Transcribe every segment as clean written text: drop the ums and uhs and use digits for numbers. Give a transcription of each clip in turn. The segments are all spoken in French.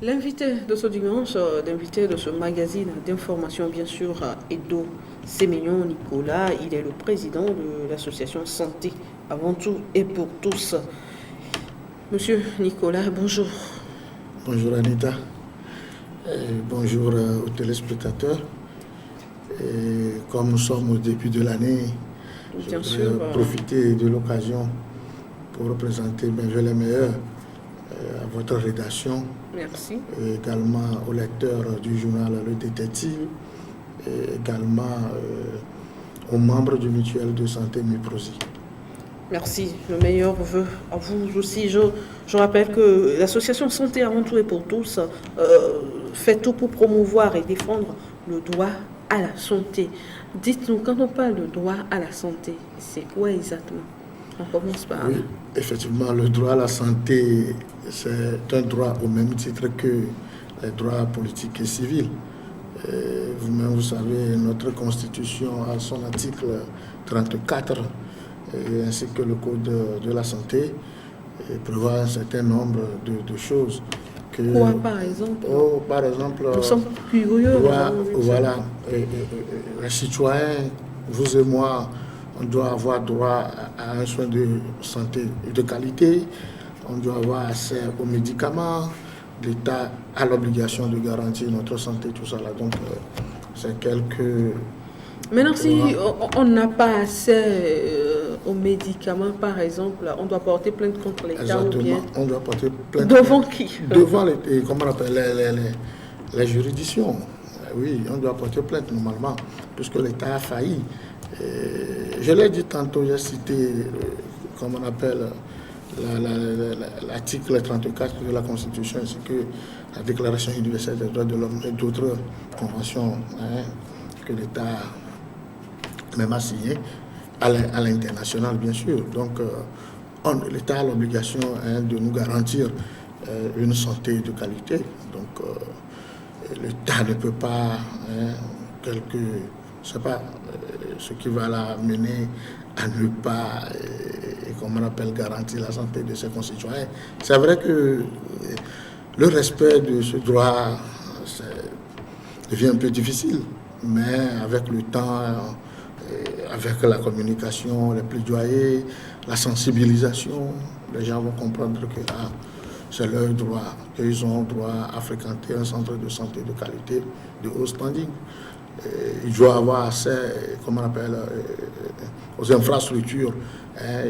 L'invité de ce dimanche, l'invité de ce magazine d'information, bien sûr, Edo Sémignon Nicolas, il est le président de l'association Santé avant tout et pour tous. Monsieur Nicolas, bonjour. Bonjour Anita, bonjour aux téléspectateurs. Et comme nous sommes au début de l'année, je voudrais profiter de l'occasion pour représenter mes vœux les meilleurs à votre rédaction. Merci. Et également aux lecteurs du journal Le Détective et également aux membres du mutuelle de santé Miprosi. Merci, le meilleur vœu à vous aussi. Je rappelle que l'association Santé avant tout et pour tous fait tout pour promouvoir et défendre le droit à la santé. Dites-nous, quand on parle de droit à la santé, c'est quoi exactement? On commence par... Oui, effectivement, le droit à la santé, c'est un droit au même titre que les droits politiques et civils. Vous-même, vous savez, notre Constitution a son article 34, ainsi que le Code de la santé, prévoit un certain nombre de choses. Quoi, par exemple? Par exemple, nous sommes curieux. Voilà, les citoyens, vous et moi, on doit avoir droit à un soin de santé de qualité, on doit avoir accès aux médicaments, l'État a l'obligation de garantir notre santé, tout ça là. Donc, c'est quelques... Maintenant, si on n'a pas accès aux médicaments, par exemple, on doit porter plainte contre l'État ou bien... on doit porter plainte... Devant qui? Devant comment on appelle, les juridictions. Oui, on doit porter plainte normalement, puisque l'État a failli. Je l'ai dit tantôt, j'ai cité, comme on appelle, l'article 34 de la Constitution, ainsi que la Déclaration universelle des droits de l'homme et d'autres conventions que l'État même a signées à l'international, bien sûr. Donc, l'État a l'obligation de nous garantir une santé de qualité. Donc, l'État ne peut pas, je sais pas, ce qui va l'amener à ne pas, comme on appelle, garantir la santé de ses concitoyens. C'est vrai que le respect de ce droit devient un peu difficile, mais avec le temps, avec la communication, les plaidoyers, la sensibilisation, les gens vont comprendre que c'est leur droit, qu'ils ont droit à fréquenter un centre de santé de qualité, de haut standing. Il doit avoir accès, comme on appelle, aux infrastructures.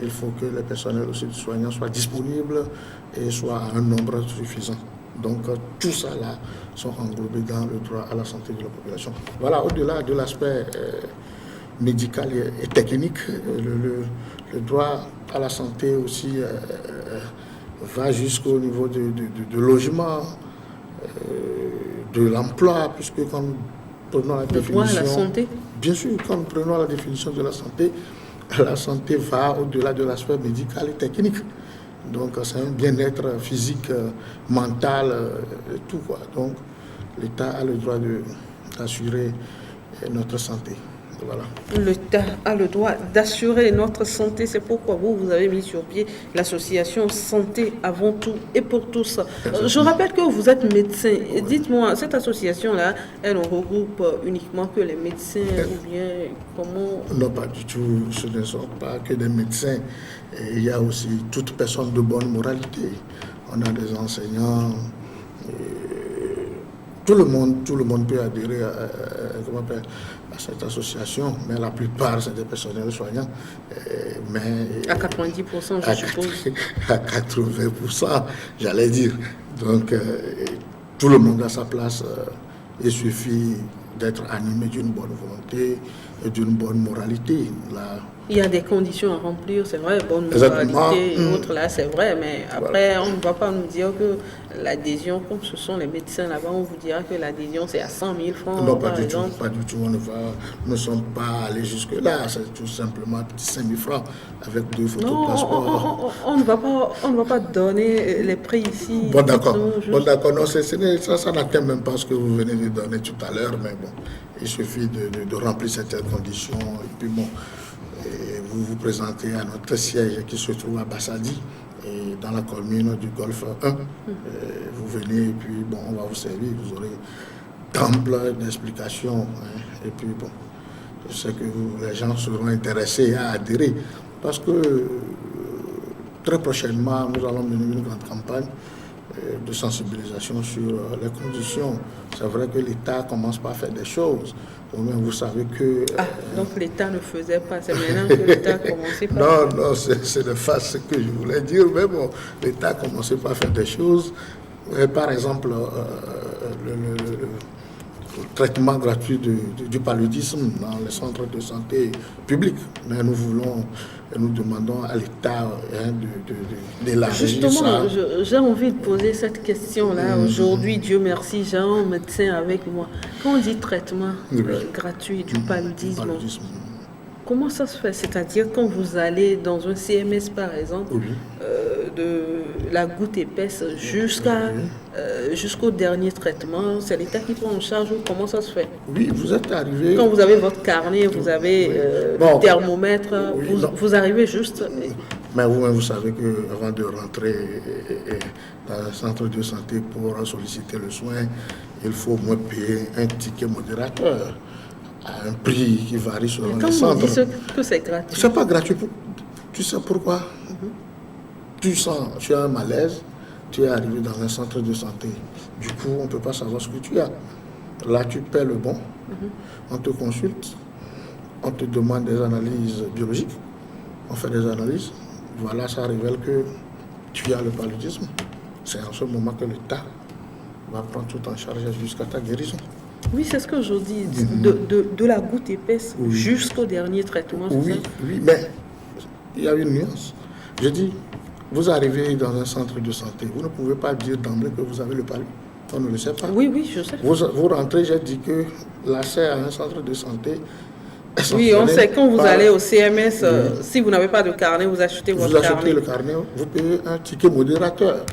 Il faut que les personnels aussi soignants soient disponibles et soient à un nombre suffisant. Donc tout ça là sont englobés dans le droit à la santé de la population. Voilà, au-delà de l'aspect médical et technique, le droit à la santé aussi va jusqu'au niveau de logement, de l'emploi, puisque quand nous prenons la définition... la santé? Bien sûr, quand nous prenons la définition de la santé va au-delà de l'aspect médical et technique. Donc c'est un bien-être physique, mental, tout quoi. Donc l'État a le droit d'assurer notre santé. Voilà. L'État a le droit d'assurer notre santé. C'est pourquoi vous avez mis sur pied l'association Santé avant tout et pour tous. Je rappelle que vous êtes médecin. Dites-moi, cette association-là, elle regroupe uniquement que les médecins ou bien comment? Non, pas du tout. Ce ne sont pas que des médecins. Il y a aussi toute personne de bonne moralité. On a des enseignants. Tout le monde peut adhérer à cette association, mais la plupart, c'est des personnels soignants. Mais à 90%, je suppose. À 80%, j'allais dire. Donc, tout le monde a sa place. Il suffit d'être animé d'une bonne volonté et d'une bonne moralité. Il y a des conditions à remplir, c'est vrai, bonne moralité et autres là, c'est vrai, mais après, on ne va pas nous dire que l'adhésion, comme ce sont les médecins là-bas, on vous dira que l'adhésion c'est à 100 000 francs. Non, pas du tout, nous ne sommes pas allés jusque-là, c'est tout simplement 5 000 francs avec 2 photos de passeport. On ne va pas donner les prix ici. Bon, d'accord, non, ça n'atteint même pas ce que vous venez de donner tout à l'heure, mais bon, il suffit de remplir certaines conditions, et puis bon, vous vous présentez à notre siège qui se trouve à Bassadi, et dans la commune du Golfe 1. Vous venez et puis bon, on va vous servir, vous aurez d'amples d'explications. Et puis bon, je sais que les gens seront intéressés à adhérer parce que très prochainement, nous allons mener une grande campagne de sensibilisation sur les conditions. C'est vrai que l'État commence par faire des choses. Vous savez que... donc l'État ne faisait pas, c'est maintenant que l'État a commencé par... Non, c'est de face ce que je voulais dire, mais bon, l'État a commencé par faire des choses. Par exemple, le traitement gratuit du paludisme dans les centres de santé publics. Mais nous demandons à l'État d'élargir ça. Justement, j'ai envie de poser cette question-là. Aujourd'hui, Dieu merci, j'ai un médecin avec moi. Quand on dit traitement gratuit du paludisme, comment ça se fait? C'est-à-dire quand vous allez dans un CMS, par exemple, de la goutte épaisse jusqu'au dernier traitement, c'est l'État qui prend en charge ou comment ça se fait? Oui, vous êtes arrivé... Quand vous avez votre carnet, vous avez le thermomètre, vous arrivez juste... Mais vous savez qu'avant de rentrer dans un centre de santé pour solliciter le soin, il faut au moins payer un ticket modérateur à un prix qui varie selon les centres. Quand on dit que c'est gratuit? C'est pas gratuit. Tu sais pourquoi? Tu as un malaise, tu es arrivé dans un centre de santé. Du coup, on ne peut pas savoir ce que tu as. Là, tu paies le bon, on te consulte, on te demande des analyses biologiques, on fait des analyses. Voilà, ça révèle que tu as le paludisme. C'est en ce moment que l'État va prendre tout en charge jusqu'à ta guérison. Oui, c'est ce que je dis, de la goutte épaisse jusqu'au dernier traitement. Oui, mais il y a une nuance. Je dis, vous arrivez dans un centre de santé, vous ne pouvez pas dire d'emblée que vous avez le paludisme. On ne le sait pas. Oui, je sais. Vous rentrez, j'ai dit que l'accès à un centre de santé... Oui, on sait quand vous allez au CMS, si vous n'avez pas de carnet, vous achetez votre carnet. Vous achetez le carnet, vous payez un ticket modérateur.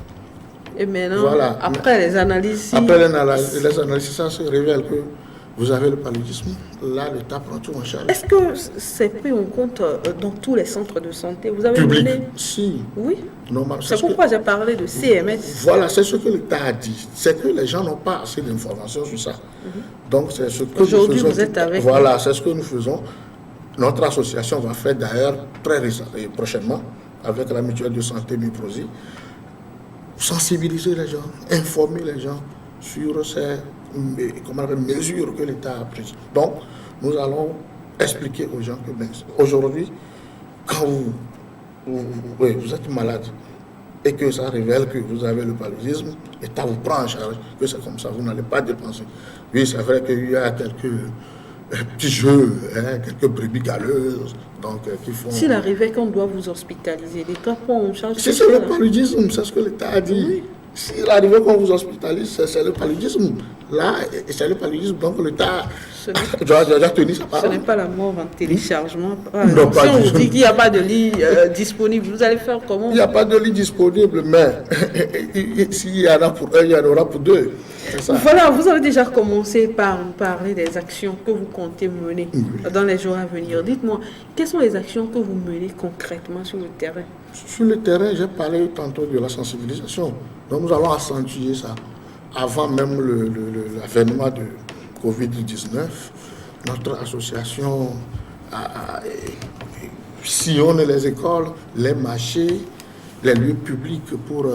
Et maintenant, après les analyses... Après les analyses, ça se révèle que vous avez le paludisme. Là, l'État prend tout en charge. Est-ce que c'est pris en compte dans tous les centres de santé? Vous avez Public, mené... si. Oui. Normal. C'est pourquoi j'ai parlé de CMS. Voilà, c'est ce que l'État a dit. C'est que les gens n'ont pas assez d'informations sur ça. Donc, c'est ce que aujourd'hui, nous faisons. Vous êtes avec... Voilà, c'est ce que nous faisons. Notre association va faire d'ailleurs très récemment, prochainement, avec la mutuelle de santé Miprosi, sensibiliser les gens, informer les gens sur ces mesures que l'État a prises. Donc, nous allons expliquer aux gens que aujourd'hui, quand vous êtes malade et que ça révèle que vous avez le paludisme, l'État vous prend en charge, que c'est comme ça, vous n'allez pas dépenser. Oui, c'est vrai qu'il y a quelques petits jeux, quelques brebis galeuses, donc, qui font... S'il arrivait qu'on doit vous hospitaliser, l'État prend en charge... C'est le paludisme, c'est ce que l'État a dit. Oui. S'il arrivait qu'on vous hospitalise, c'est le paludisme. Là, c'est le paludisme, donc l'État doit tenir sa parole. Ce n'est pas la mort en téléchargement. Non, si on vous dit qu'il n'y a pas de lit disponible, vous allez faire comment? Il n'y a pas de lit disponible, mais s'il y en a pour un, il y en aura pour deux. Ça. Voilà, vous avez déjà commencé par nous parler des actions que vous comptez mener dans les jours à venir. Dites-moi, quelles sont les actions que vous menez concrètement sur le terrain? Sur le terrain, j'ai parlé tantôt de la sensibilisation. Donc nous allons accentuer ça. Avant même l'avènement de Covid-19, notre association sillonne les écoles, les marchés, les lieux publics pour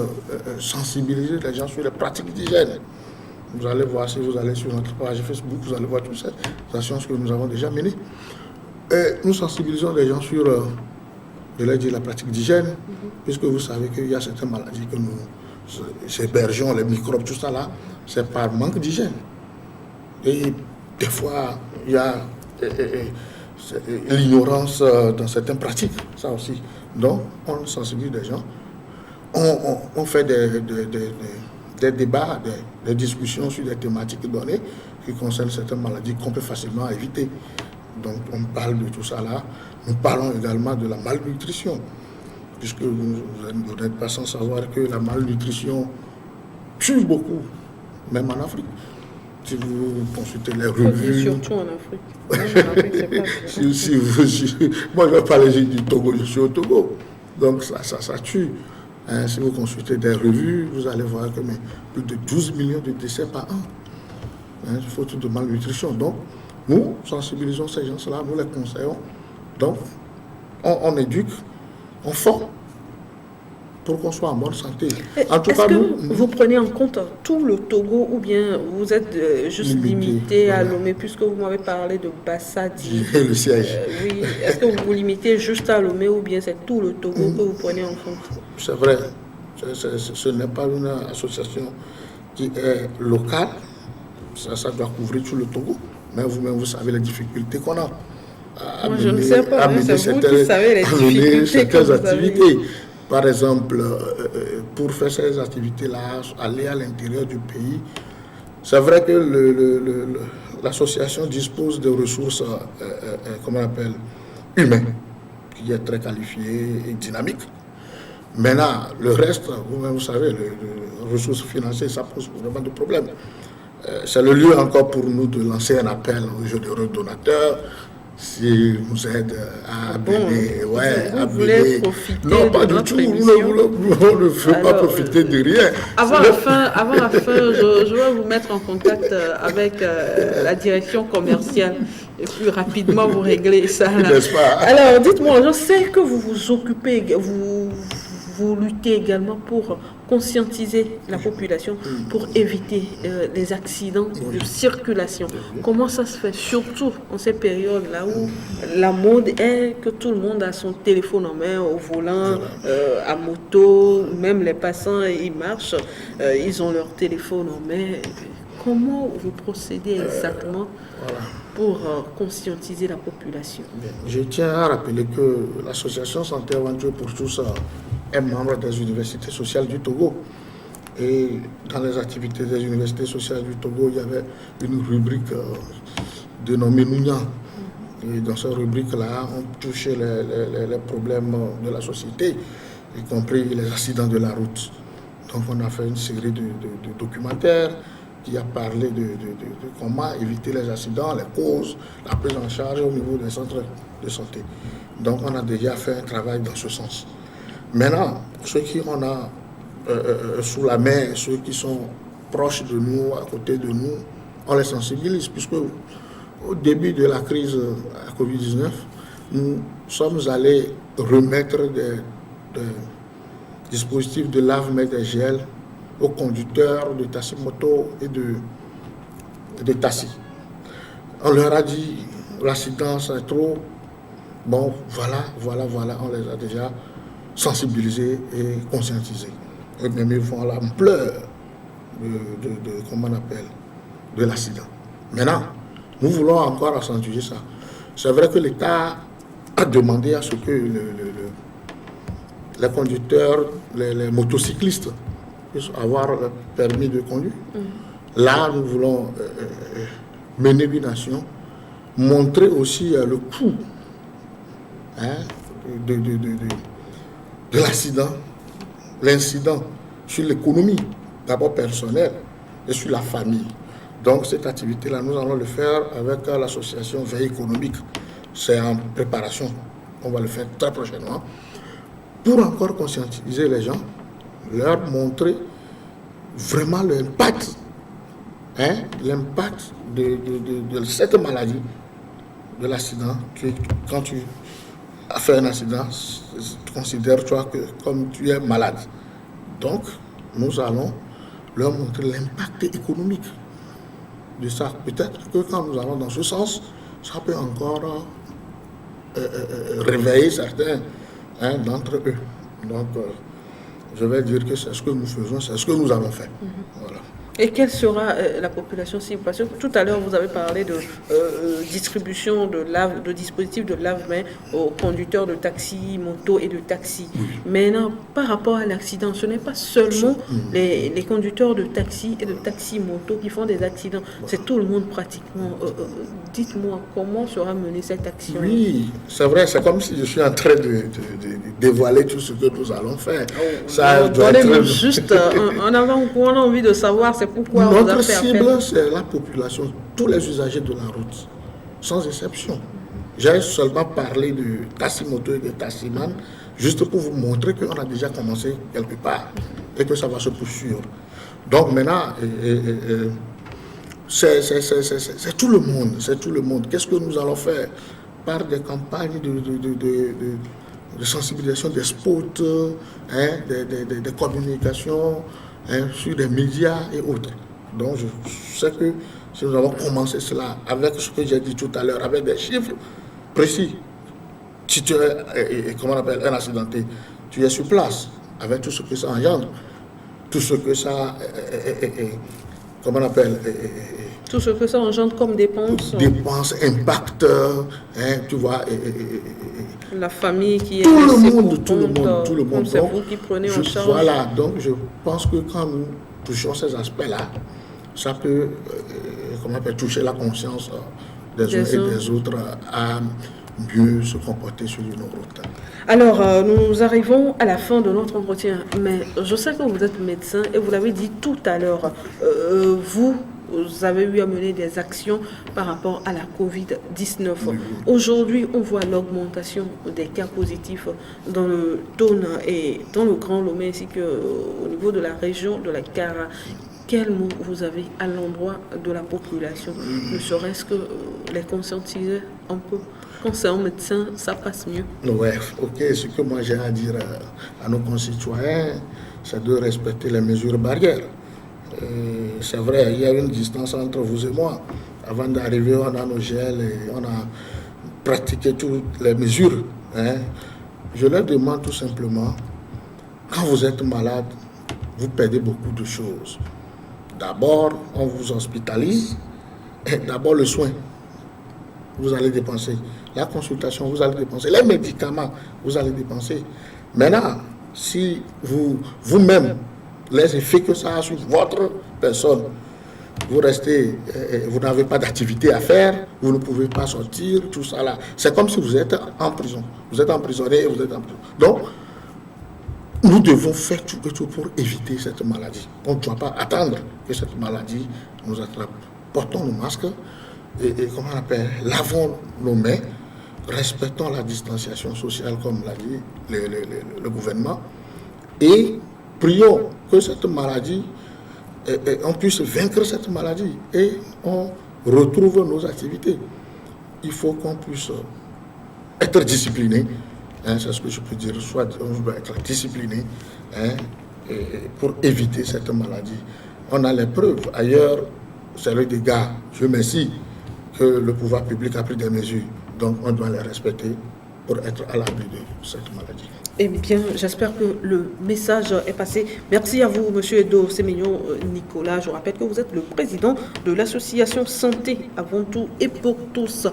sensibiliser les gens sur les pratiques d'hygiène. Vous allez voir, si vous allez sur notre page Facebook, vous allez voir toutes ces actions que nous avons déjà menées. Et nous sensibilisons les gens sur, je l'ai dit, la pratique d'hygiène, puisque vous savez qu'il y a certaines maladies que nous hébergeons, les microbes, tout ça là, c'est par manque d'hygiène. Et des fois, il y a l'ignorance dans certaines pratiques, ça aussi. Donc, on sensibilise les gens. On fait des débats, des discussions sur des thématiques données qui concernent certaines maladies qu'on peut facilement éviter. Donc on parle de tout ça là. Nous parlons également de la malnutrition, puisque vous n'êtes pas sans savoir que la malnutrition tue beaucoup, même en Afrique. Si vous consultez les revues... Surtout en Afrique. En Afrique, c'est pas moi je vais parler du Togo, je suis au Togo. Donc ça tue. Hein, si vous consultez des revues, vous allez voir que plus de 12 millions de décès par an. Hein, faute de malnutrition. Donc, nous sensibilisons ces gens-là, nous les conseillons. Donc, on éduque, on forme pour qu'on soit en bonne santé. En tout cas, vous prenez en compte tout le Togo ou bien vous êtes juste limité à Lomé, puisque vous m'avez parlé de Bassadi, le siège. Oui, est-ce que vous vous limitez juste à Lomé ou bien c'est tout le Togo que vous prenez en compte? C'est vrai, ce n'est pas une association qui est locale, ça doit couvrir tout le Togo, mais vous-même vous savez les difficultés qu'on a. Moi, je ne sais pas, c'est vous qui savez les difficultés certaines activités. Par exemple, pour faire ces activités-là, aller à l'intérieur du pays, c'est vrai que l'association dispose de ressources, comment on appelle, humaines, qui est très qualifiée et dynamique. Maintenant, le reste, vous-même vous savez, les ressources financières, ça pose vraiment de problèmes. C'est le lieu encore pour nous de lancer un appel aux généreux donateurs. S'ils nous aident à abonner, vous voulez profiter non, pas du tout, on ne veut pas profiter de rien. Avant la fin, je vais vous mettre en contact avec la direction commerciale et plus rapidement vous régler ça. N'est-ce pas? Alors, dites-moi, je sais que vous vous occupez, vous luttez également pour conscientiser la population, pour éviter les accidents de circulation. Comment ça se fait, surtout en ces périodes-là où la mode est que tout le monde a son téléphone en main, au volant, à moto, même les passants, ils marchent, ils ont leur téléphone en main. Comment vous procédez exactement pour conscientiser la population? Je tiens à rappeler que l'association Santé Aventure pour tous est membre des universités sociales du Togo. Et dans les activités des universités sociales du Togo, il y avait une rubrique dénommée Nounia. Et dans cette rubrique-là, on touchait les problèmes de la société, y compris les accidents de la route. Donc on a fait une série de documentaires qui a parlé de comment éviter les accidents, les causes, la prise en charge au niveau des centres de santé. Donc on a déjà fait un travail dans ce sens. Maintenant, ceux qui on a sous la main, ceux qui sont proches de nous, à côté de nous, on les sensibilise, puisque au début de la crise à Covid-19, nous sommes allés remettre des dispositifs de lave-mains et gel aux conducteurs de taxi-moto et de taxi. On leur a dit, l'accident c'est trop, bon voilà, on les a déjà sensibilisés et conscientisés. Et même ils font l'ampleur comment on appelle, de l'accident. Maintenant, nous voulons encore accentuer ça. C'est vrai que l'État a demandé à ce que les conducteurs, les motocyclistes puissent avoir le permis de conduire. Là, nous voulons mener une action, montrer aussi le coût de l'accident, l'incident sur l'économie, d'abord personnelle, et sur la famille. Donc cette activité-là, nous allons le faire avec l'association Veille économique. C'est en préparation. On va le faire très prochainement. Pour encore conscientiser les gens, leur montrer vraiment l'impact, l'impact de cette maladie, de l'accident. Quand tu as fait un accident, considère-toi comme tu es malade. Donc, nous allons leur montrer l'impact économique de ça. Peut-être que quand nous allons dans ce sens, ça peut encore réveiller certains d'entre eux. Donc, je vais dire que c'est ce que nous faisons, c'est ce que nous avons fait. Voilà. Et quelle sera la population cible? Parce que tout à l'heure, vous avez parlé de distribution de dispositifs de lave-mains aux conducteurs de taxi, moto et de taxi. Maintenant, par rapport à l'accident, ce n'est pas seulement les conducteurs de taxi et de taxi-moto qui font des accidents. C'est tout le monde pratiquement. Dites-moi, comment sera menée cette action? Oui, c'est vrai, c'est comme si je suis en train de dévoiler tout ce que nous allons faire. Donnez-nous juste en avant, on a envie de savoir. Pourquoi notre cible, c'est la population, tous les usagers de la route, sans exception. J'ai seulement parlé de taxi-moto et de taxi-man, juste pour vous montrer qu'on a déjà commencé quelque part et que ça va se poursuivre. Donc maintenant, c'est tout le monde, c'est tout le monde. Qu'est-ce que nous allons faire? Par des campagnes de sensibilisation, des spots, des communications, sur des médias et autres. Donc je sais que si nous avons commencé cela avec ce que j'ai dit tout à l'heure, avec des chiffres précis, si tu es, comment on appelle, un accidenté, tu es sur place, avec tout ce que ça engendre, tout ce que ça, comment on appelle, tout ce que ça engendre comme dépenses. Dépenses, impact, tu vois. La famille qui est tout le monde. C'est vous qui prenez en charge. Voilà, donc je pense que quand nous touchons ces aspects-là, ça peut comment on appelle, toucher la conscience des uns et des autres à mieux se comporter sur une route. Alors, nous arrivons à la fin de notre entretien, mais je sais que vous êtes médecin et vous l'avez dit tout à l'heure, vous avez eu à mener des actions par rapport à la COVID-19. Oui. Aujourd'hui, on voit l'augmentation des cas positifs dans le Dône et dans le Grand Lomé, ainsi qu'au niveau de la région de la Kara. Quel mot vous avez à l'endroit de la population? Ne serait-ce que les conscientiser un peu? Quand c'est un médecin, ça passe mieux. Oui, ok. Ce que moi j'ai à dire à nos concitoyens, c'est de respecter les mesures barrières. C'est vrai, il y a une distance entre vous et moi. Avant d'arriver, on a nos gels et on a pratiqué toutes les mesures. Je leur demande tout simplement, quand vous êtes malade, vous perdez beaucoup de choses. D'abord, on vous hospitalise. D'abord, le soin, vous allez dépenser. La consultation, vous allez dépenser. Les médicaments, vous allez dépenser. Maintenant, si vous-même, les effets que ça a sur votre personne, vous restez, vous n'avez pas d'activité à faire, vous ne pouvez pas sortir, tout ça là. C'est comme si vous êtes en prison. Vous êtes emprisonné et vous êtes en prison. Donc, nous devons faire tout et tout pour éviter cette maladie. On ne doit pas attendre que cette maladie nous attrape. Portons nos masques et comment on appelle, lavons nos mains, respectons la distanciation sociale comme l'a dit le gouvernement et prions que cette maladie, on puisse vaincre cette maladie et on retrouve nos activités. Il faut qu'on puisse être discipliné. C'est ce que je peux dire, soit on doit être discipliné pour éviter cette maladie. On a les preuves. Ailleurs, c'est le dégât. Je merci que le pouvoir public a pris des mesures. Donc, on doit les respecter pour être à l'abri de cette maladie. Eh bien, j'espère que le message est passé. Merci à vous, Monsieur Edo Sémignon Nicolas. Je rappelle que vous êtes le président de l'association Santé avant tout et pour tous.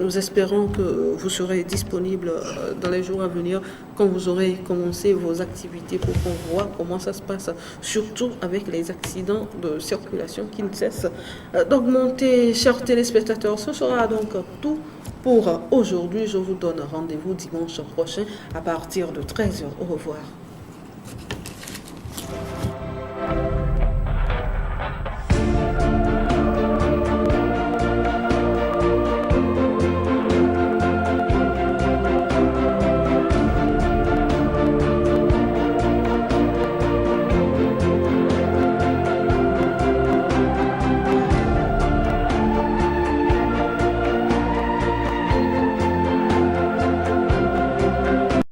Nous espérons que vous serez disponible dans les jours à venir quand vous aurez commencé vos activités pour qu'on voit comment ça se passe, surtout avec les accidents de circulation qui ne cessent d'augmenter. Chers téléspectateurs, ce sera donc tout pour aujourd'hui. Je vous donne rendez-vous dimanche prochain à partir de 13h. Au revoir.